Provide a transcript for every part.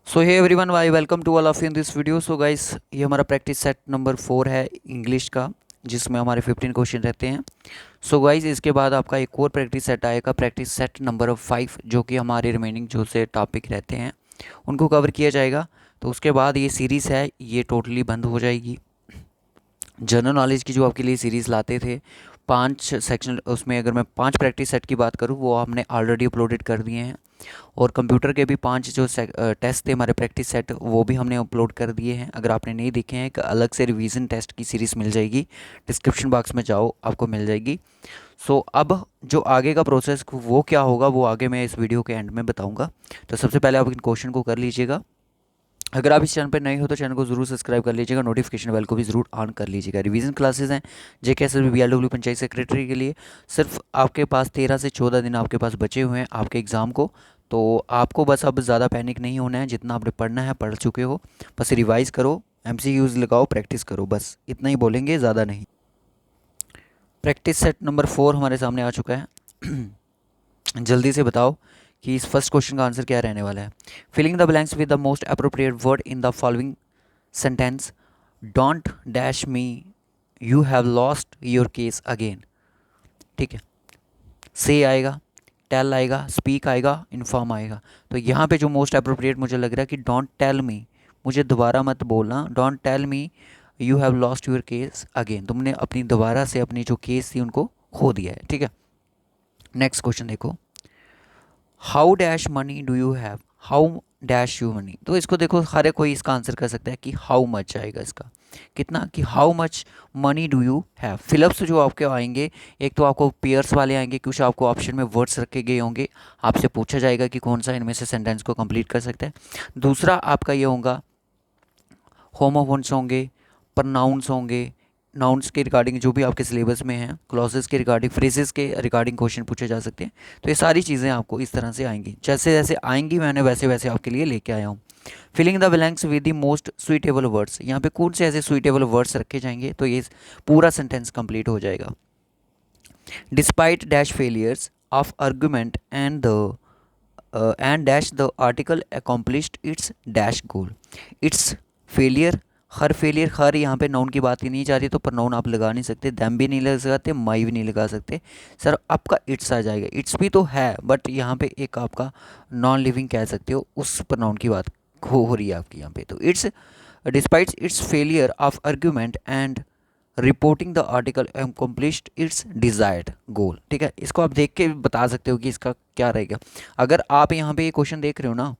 So hey everyone, why welcome to all of you in this video. So guys, ये हमारा practice set number 4 है English का, जिसमें हमारे 15 क्वेश्चन रहते हैं। सो गाइस, इसके बाद आपका एक और प्रैक्टिस सेट आएगा, प्रैक्टिस सेट नंबर 5, जो कि हमारे रिमेनिंग जो से टॉपिक रहते हैं उनको कवर किया जाएगा। तो उसके बाद ये सीरीज़ है, ये टोटली बंद हो जाएगी। जनरल नॉलेज की जो आपके लिए सीरीज़ लाते थे 5 सेक्शन, उसमें अगर मैं 5 प्रैक्टिस सेट की बात करूँ, वो हमने ऑलरेडी अपलोडेड कर दिए हैं। और कंप्यूटर के भी 5 जो टेस्ट थे हमारे प्रैक्टिस सेट, वो भी हमने अपलोड कर दिए हैं। अगर आपने नहीं देखे हैं, एक अलग से रिवीजन टेस्ट की सीरीज़ मिल जाएगी, डिस्क्रिप्शन बॉक्स में जाओ, आपको मिल जाएगी। सो अब जो आगे का प्रोसेस वो क्या होगा, वो आगे मैं इस वीडियो के एंड में बताऊंगा। तो सबसे पहले आप इन क्वेश्चन को कर लीजिएगा। अगर आप इस चैनल पर नए हो तो चैनल को ज़रूर सब्सक्राइब कर लीजिएगा, नोटिफिकेशन बेल को भी ज़रूर ऑन कर लीजिएगा। रिवीजन क्लासेस हैं JKSSB BLW पंचायत सेक्रेटरी के लिए। सिर्फ आपके पास 13 से 14 दिन आपके पास बचे हुए हैं आपके एग्ज़ाम को। तो आपको बस अब ज़्यादा पैनिक नहीं होना है, जितना आपने पढ़ना है पढ़ चुके हो। बस रिवाइज़ करो, MCQs लगाओ, प्रैक्टिस करो, बस इतना ही बोलेंगे, ज़्यादा नहीं। प्रैक्टिस सेट नंबर 4 हमारे सामने आ चुका है। जल्दी से बताओ कि इस फर्स्ट क्वेश्चन का आंसर क्या रहने वाला है। Filling the blanks with the most appropriate word in the following sentence. Don't dash me, you have lost your case again. ठीक है, से आएगा, टेल आएगा, स्पीक आएगा, इन्फॉर्म आएगा। तो यहाँ पे जो मोस्ट अप्रोप्रिएट मुझे लग रहा है कि डोंट टेल मी, मुझे दोबारा मत बोलना। Don't tell me you have lost your case again, तुमने अपनी दोबारा से अपनी जो केस थी उनको खो दिया है। ठीक है, नेक्स्ट क्वेश्चन देखो। How dash money do you have, how dash you money. तो इसको देखो, हर कोई इसका आंसर कर सकता है कि हाउ मच आएगा इसका, कितना, कि how much money do you have. Fill-ups जो आपके आएंगे, एक तो आपको पेयर्स वाले आएंगे, कुछ आपको ऑप्शन में वर्ड्स रखे गए होंगे, आपसे पूछा जाएगा कि कौन सा इनमें से सेंटेंस को कंप्लीट कर सकता है। दूसरा आपका ये होगा, होमोफोन्स होंगे, प्रनाउंस होंगे, नाउन्स के रिगार्डिंग जो भी आपके सिलेबस में हैं, क्लॉजेस के रिगार्डिंग, फ्रेजेस के रिगार्डिंग क्वेश्चन पूछे जा सकते हैं। तो ये सारी चीज़ें आपको इस तरह से आएंगी, जैसे जैसे आएंगी मैंने वैसे वैसे आपके लिए लेके आया हूँ। Filling the blanks with the most suitable words, यहाँ पे कौन से ऐसे सुइटेबल वर्ड्स रखे जाएंगे तो ये पूरा सेंटेंस कंप्लीट हो जाएगा। Despite dash failures of argument and dash the article accomplished its dash goal. Its failure, her failure, her यहाँ पे नाउन की बात ही नहीं जा रही, तो प्रनाउन आप लगा नहीं सकते, दैम भी नहीं लगा सकते, माई भी नहीं लगा सकते। सर आपका इट्स आ जाएगा, इट्स भी तो है बट यहाँ पे एक आपका नॉन लिविंग कह सकते हो, उस प्रनाउन की बात हो रही है आपकी यहाँ पे। तो its despites its failure of argument and reporting the article accomplished its desired goal. ठीक है, इसको आप देख के बता सकते हो कि इसका क्या रहेगा। अगर आप यहाँ पे ये क्वेश्चन देख रहे हो ना,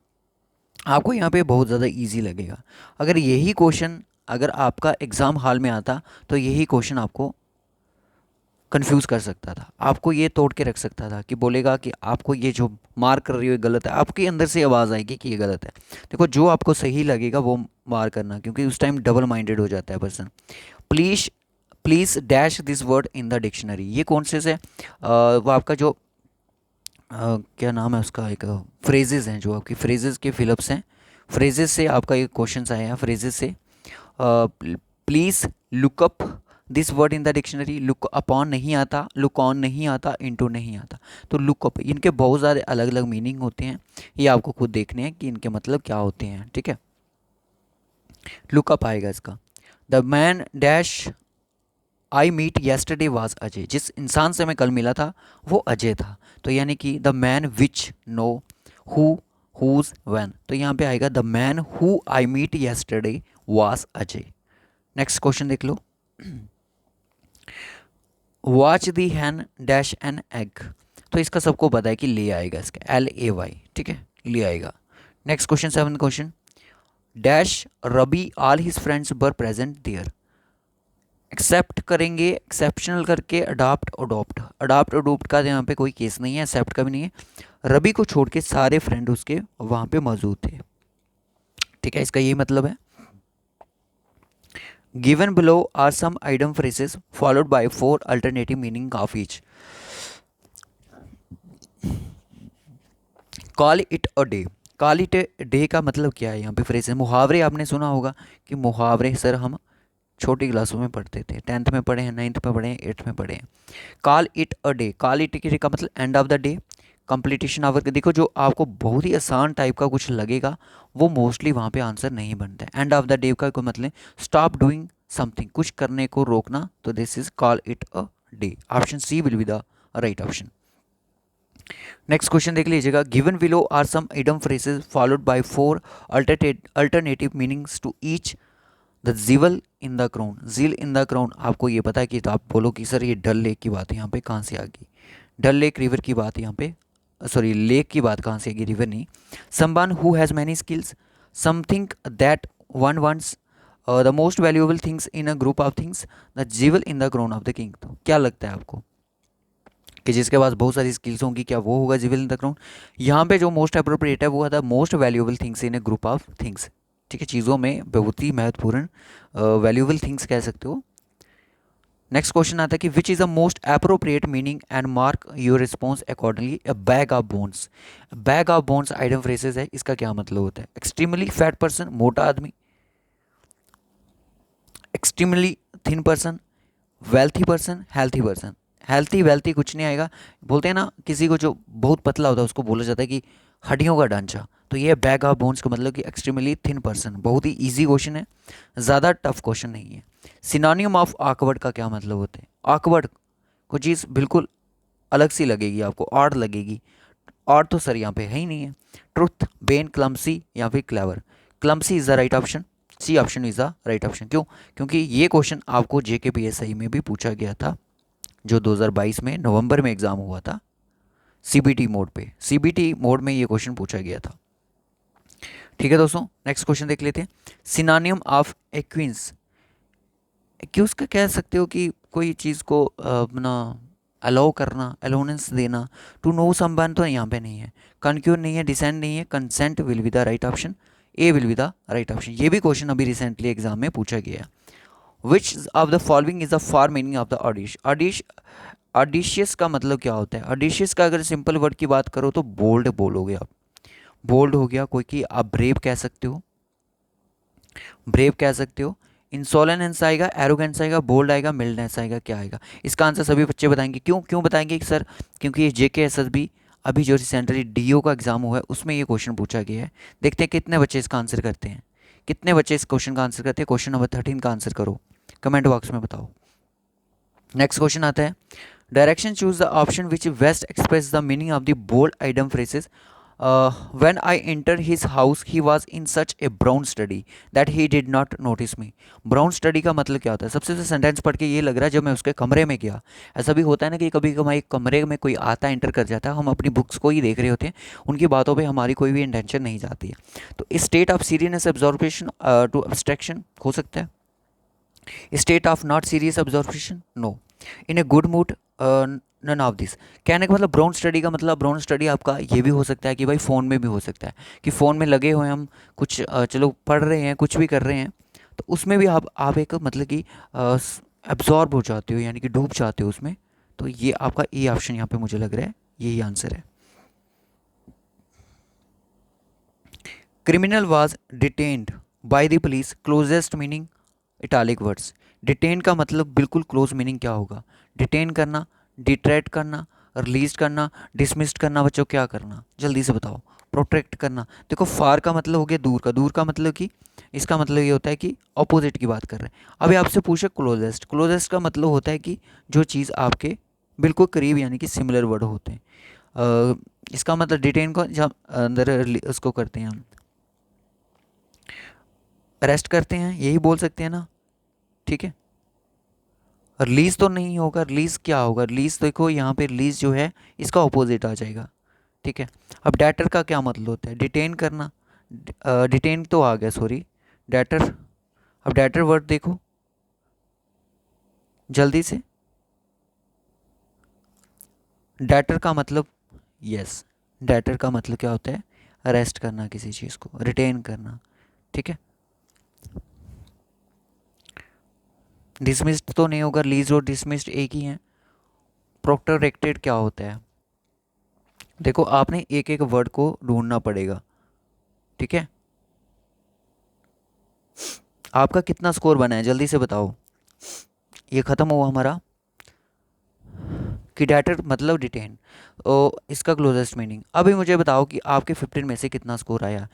आपको यहाँ पे बहुत ज़्यादा इजी लगेगा। अगर यही क्वेश्चन अगर आपका एग्ज़ाम हॉल में आता, तो यही क्वेश्चन आपको कंफ्यूज कर सकता था, आपको ये तोड़ के रख सकता था कि बोलेगा कि आपको ये जो मार्क कर रही हो ये गलत है, आपके अंदर से आवाज़ आएगी कि ये गलत है। देखो, जो आपको सही लगेगा वो मार करना, क्योंकि उस टाइम डबल माइंडेड हो जाता है person. Please please dash this word in the dictionary, ये कौन से है? वो आपका जो क्या नाम है उसका, एक फ्रेजेस हैं, जो आपकी फ्रेजेस के फिलअप्स हैं, फ्रेजेस से आपका ये क्वेश्चन आए हैं, फ्रेजेस से। Please look up this word in the dictionary. Look upon नहीं आता, लुक ऑन नहीं आता, इनटू नहीं आता। तो लुक अप, इनके बहुत सारे अलग अलग मीनिंग होते हैं, ये आपको खुद देखने हैं कि इनके मतलब क्या होते हैं। ठीक है, लुक अप आएगा इसका। The man dash I meet yesterday was Ajay, जिस इंसान से मैं कल मिला था वो अजय था। तो यानी कि the man which no who whose when, तो यहाँ पे आएगा the man who I meet yesterday was Ajay. Next question देख लो। Watch the hen dash an egg, तो इसका सबको पता है कि ले आएगा, इसका LAY। ठीक है, ले आएगा। Next question, 7th question. Dash Rabi all his friends were present there. Except करेंगे, एक्सेप्शनल करके अडॉप्ट अडोप्ट, अडॉप्ट अडोप्ट का यहाँ पे कोई केस नहीं है, एक्सेप्ट का भी नहीं है। रवि को छोड़ के सारे फ्रेंड उसके वहाँ पे मौजूद थे। ठीक है, इसका यही मतलब है। Given below are some idiom phrases followed by 4 alternative meaning of each. Call it a day, call it day का मतलब क्या है यहाँ पे? फ्रेज है, मुहावरे आपने सुना होगा कि मुहावरे सर हम छोटी क्लासों में पढ़ते थे, 10th में पढ़े हैं, 9th में पढ़े हैं, 8th में पढ़े हैं। Call it a day, call it का मतलब end of the day. Completion hour, देखो जो आपको बहुत ही आसान टाइप का कुछ लगेगा वो मोस्टली वहाँ पे आंसर नहीं बनता है। एंड ऑफ द डे का कोई मतलब स्टॉप डूइंग समथिंग, कुछ करने को रोकना, तो this is call it a day. Option C will be the right option. Next question देख लीजिएगा, given below are some idiom phrases followed by 4 alternative meanings to each. The jewel in the crown, jewel in the crown आपको ये पता है कि, तो आप बोलो कि सर ये डल लेक की बात यहाँ पे कहाँ से आ गई, डल लेक रिवर की बात यहाँ पे, सॉरी लेक की बात कहाँ से आएगी, रिवर नहीं। Someone who has many skills, something that one wants, the most valuable things in a group of things, the jewel in the crown of the king. तो क्या लगता है आपको कि जिसके पास बहुत सारी स्किल्स होंगी, क्या वो होगा जिवल इन द क्राउन? यहाँ पे जो मोस्ट अप्रोप्रिएट है वो है the most valuable things in A group of things. ठीक है, चीज़ों में बहुत ही महत्वपूर्ण वैल्यूएबल थिंग्स कह सकते हो। नेक्स्ट क्वेश्चन आता है कि which is the most appropriate meaning and mark your response accordingly. A bag of bones, bag of bones item phrases है, इसका क्या मतलब होता है? एक्सट्रीमली फैट पर्सन, मोटा आदमी, extremely thin person, wealthy person, healthy person. Healthy wealthy कुछ नहीं आएगा, बोलते हैं ना किसी को जो बहुत पतला होता है उसको बोला जाता है कि हड्डियों का ढांचा। तो ये बैग ऑफ बोन्स का मतलब कि एक्सट्रीमली थिन पर्सन। बहुत ही इजी क्वेश्चन है, ज़्यादा टफ क्वेश्चन नहीं है। सिनोनियम ऑफ ऑकवर्ड का क्या मतलब होता है? ऑकवर्ड कोई चीज़ बिल्कुल अलग सी लगेगी आपको, ऑड लगेगी। ऑड तो सर यहाँ पे है ही नहीं है। ट्रुथ, बेन, क्लम्सी या फिर clever. Clumsy is the right option, C option is the right option. क्यों? क्योंकि ये क्वेश्चन आपको JKPSI में भी पूछा गया था, जो 2022 में नवंबर में एग्ज़ाम हुआ था CBT मोड पे। CBT मोड में ये क्वेश्चन पूछा गया था। ठीक है दोस्तों, नेक्स्ट क्वेश्चन देख लेते हैं। सिनोनियम ऑफ एक्विंस, एक्यूज का कह सकते हो कि कोई चीज़ को अपना अलाउ करना, अलाउनेंस देना। टू नो समवन तो यहाँ पे नहीं है, कनक्यूर नहीं है, डिसेंट नहीं है, consent will be the right option, A will be the right option. ये भी क्वेश्चन अभी रिसेंटली एग्जाम में पूछा गया है। Which of the following is the for meaning of the ऑडिश। ऑडिशियस का मतलब क्या होता है? ऑडिशियस का अगर सिंपल वर्ड की बात करो तो बोल्ड बोलोगे आप, बोल्ड हो गया कोई, कि आप ब्रेव कह सकते हो, ब्रेव कह सकते हो। इंसोलेंस आएगा, एरोगेंस आएगा, बोल्ड आएगा, मिल्डनेस आएगा, क्या आएगा? इसका आंसर सभी बच्चे बताएंगे। क्यों क्यों बताएंगे सर? क्योंकि ये JKSSB अभी जो रिसेंटली DO का एग्जाम हुआ है उसमें ये क्वेश्चन पूछा गया है। देखते हैं कितने बच्चे इसका आंसर करते हैं, कितने बच्चे इस क्वेश्चन का आंसर करते हैं। क्वेश्चन नंबर 13 का आंसर करो, कमेंट बॉक्स में बताओ। नेक्स्ट क्वेश्चन आता है, direction choose the option which best express the meaning of the bold item phrases. When I entered his house, he was in such a brown study that he did not notice me. Brown study का मतलब क्या होता है? सबसे पहले sentence पढ़ के ये लग रहा है जब मैं उसके कमरे में गया। ऐसा भी होता है ना कि कभी कभी कमरे में कोई आता है, एंटर कर जाता है, हम अपनी बुक्स को ही देख रहे होते हैं, उनकी बातों पे हमारी कोई भी इंटेंशन नहीं जाती है। तो state of seriousness absorption to abstraction हो सकता है, state of not serious observation no, in a good mood none of this. कहने का मतलब ब्राउन स्टडी का मतलब, ब्राउन स्टडी आपका ये भी हो सकता है कि भाई फ़ोन में भी हो सकता है कि फ़ोन में लगे हुए हम कुछ चलो पढ़ रहे हैं, कुछ भी कर रहे हैं, तो उसमें भी आप एक मतलब कि एब्जॉर्ब हो जाते हो, यानी कि डूब जाते हो उसमें। तो ये आपका ए ऑप्शन यहाँ पे मुझे लग रहा है यही आंसर है। Criminal was detained by the police, closest meaning italic words. Detain का मतलब बिल्कुल क्लोज मीनिंग क्या होगा? डिटेन करना, डिट्रैक्ट करना, रिलीज करना, डिसमिस्ड करना। बच्चों क्या करना, जल्दी से बताओ। प्रोटेक्ट करना। देखो फार का मतलब हो गया दूर का, दूर का मतलब कि इसका मतलब ये होता है कि ऑपोजिट की बात कर रहे हैं। अभी आपसे पूछे क्लोजेस्ट, क्लोजेस्ट का मतलब होता है कि जो चीज़ आपके बिल्कुल करीब, यानी कि सिमिलर वर्ड होते हैं। इसका मतलब डिटेन को जब अंदर उसको करते हैं हम, अरेस्ट करते हैं, यही बोल सकते हैं ना। ठीक है, रिलीज तो नहीं होगा, रिलीज क्या होगा? रिलीज देखो यहाँ पे रिलीज जो है इसका ऑपोजिट आ जाएगा। ठीक है, अब डेटर का क्या मतलब होता है? डिटेन करना, डिटेन तो आ गया, सॉरी, डेटर। अब डेटर वर्ड देखो जल्दी से, डेटर का मतलब, यस, डेटर का मतलब क्या होता है? अरेस्ट करना किसी चीज़ को, रिटेन करना। ठीक है, डिसमिस्ड तो नहीं होगा, रिलीज और डिसमिस्ड एक ही हैं। प्रोटेक्टेड क्या होता है? देखो आपने एक एक वर्ड को ढूंढना पड़ेगा। ठीक है, आपका कितना स्कोर बना है जल्दी से बताओ। ये ख़त्म हुआ हमारा किडेटर मतलब डिटेन। इसका क्लोजेस्ट मीनिंग। अभी मुझे बताओ कि आपके 15 में से कितना स्कोर आया।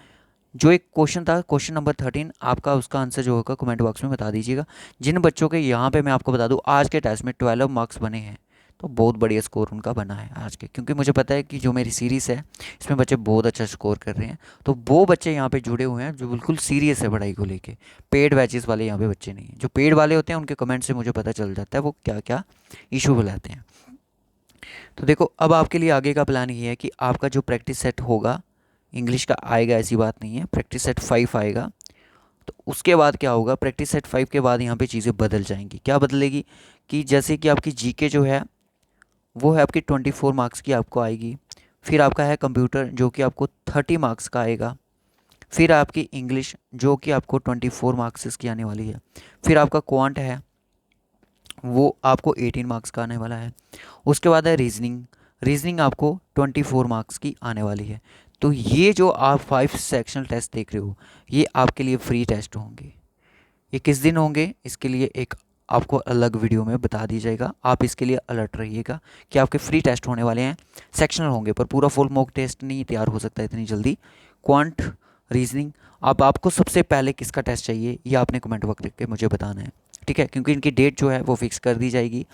जो एक क्वेश्चन था, क्वेश्चन नंबर 13, आपका उसका आंसर जो होगा कमेंट बॉक्स में बता दीजिएगा। जिन बच्चों के यहाँ पे मैं आपको बता दूँ आज के टेस्ट में 12 मार्क्स बने हैं, तो बहुत बढ़िया स्कोर उनका बना है आज के, क्योंकि मुझे पता है कि जो मेरी सीरीज़ है इसमें बच्चे बहुत अच्छा स्कोर कर रहे हैं। तो वो बच्चे यहाँ पे जुड़े हुए हैं जो बिल्कुल सीरियस है पढ़ाई को लेके। पेड बैचेस वाले यहाँ पे बच्चे नहीं हैं। जो पेड वाले होते हैं उनके कमेंट से मुझे पता चल जाता है वो क्या क्या इशू बुलाते हैं। तो देखो, अब आपके लिए आगे का प्लान ये है कि आपका जो प्रैक्टिस सेट होगा इंग्लिश का आएगा, ऐसी बात नहीं है, प्रैक्टिस सेट 5 आएगा। तो उसके बाद क्या होगा, प्रैक्टिस सेट 5 के बाद यहाँ पे चीज़ें बदल जाएंगी। क्या बदलेगी कि जैसे कि आपकी जीके जो है वो है आपकी 24 मार्क्स की आपको आएगी। फिर आपका है कंप्यूटर जो कि आपको 30 मार्क्स का आएगा। फिर आपकी इंग्लिश जो कि आपको 24 मार्क्स की आने वाली है। फिर आपका क्वांट है वो आपको 18 मार्क्स का आने वाला है। उसके बाद है रीजनिंग। रीजनिंग आपको 24 मार्क्स की आने वाली है। तो ये जो आप 5 सेक्शनल टेस्ट देख रहे हो ये आपके लिए फ्री टेस्ट होंगे। ये किस दिन होंगे इसके लिए एक आपको अलग वीडियो में बता दी जाएगा। आप इसके लिए अलर्ट रहिएगा कि आपके फ्री टेस्ट होने वाले हैं, सेक्शनल होंगे, पर पूरा फुल मॉक टेस्ट नहीं तैयार हो सकता इतनी जल्दी। क्वांट, रीजनिंग, अब आपको सबसे पहले किसका टेस्ट चाहिए ये आपने कमेंट बॉक्स लिख के मुझे बताना है, ठीक है, क्योंकि इनकी डेट जो है वो फिक्स कर दी जाएगी।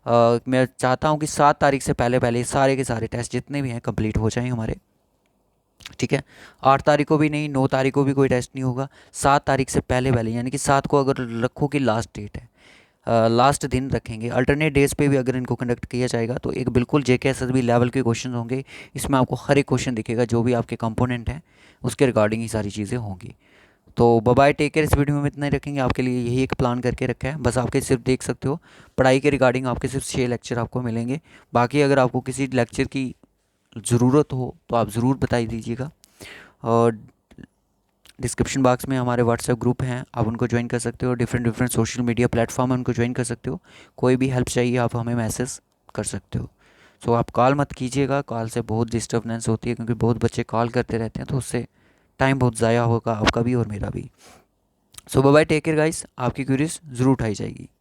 मैं चाहता हूँ कि 7 तारीख से पहले पहले सारे के सारे टेस्ट जितने भी हैं कंप्लीट हो जाएं हमारे, ठीक है। 8 तारीख को भी नहीं, 9 तारीख को भी कोई टेस्ट नहीं होगा, 7 तारीख से पहले पहले, यानी कि 7 को अगर रखो कि लास्ट डेट है, लास्ट दिन रखेंगे। अल्टरनेट डेज पे भी अगर इनको कंडक्ट किया जाएगा तो एक बिल्कुल जेकेएसएसबी लेवल के क्वेश्चन होंगे। इसमें आपको हर एक क्वेश्चन दिखेगा, जो भी आपके कंपोनेंट हैं उसके रिगार्डिंग ही सारी चीज़ें होंगी। तो बाय टेक केयर। इस वीडियो में इतना ही रखेंगे, आपके लिए यही एक प्लान करके रखा है। बस आपके सिर्फ देख सकते हो पढ़ाई के रिगार्डिंग आपके सिर्फ 6 लेक्चर आपको मिलेंगे। बाकी अगर आपको किसी लेक्चर की ज़रूरत हो तो आप ज़रूर बताई दीजिएगा। और डिस्क्रिप्शन बॉक्स में हमारे व्हाट्सएप ग्रुप हैं, आप उनको ज्वाइन कर सकते हो। Different different social media platform है, उनको ज्वाइन कर सकते हो। कोई भी हेल्प चाहिए आप हमें मैसेज कर सकते हो। सो आप कॉल मत कीजिएगा, कॉल से बहुत डिस्टर्बेंस होती है, क्योंकि बहुत बच्चे कॉल करते रहते हैं, तो उससे टाइम बहुत ज़ाया होगा आपका भी और मेरा भी। सो बाय टेक केयर गाइस, आपकी क्यूरीज ज़रूर उठाई जाएगी।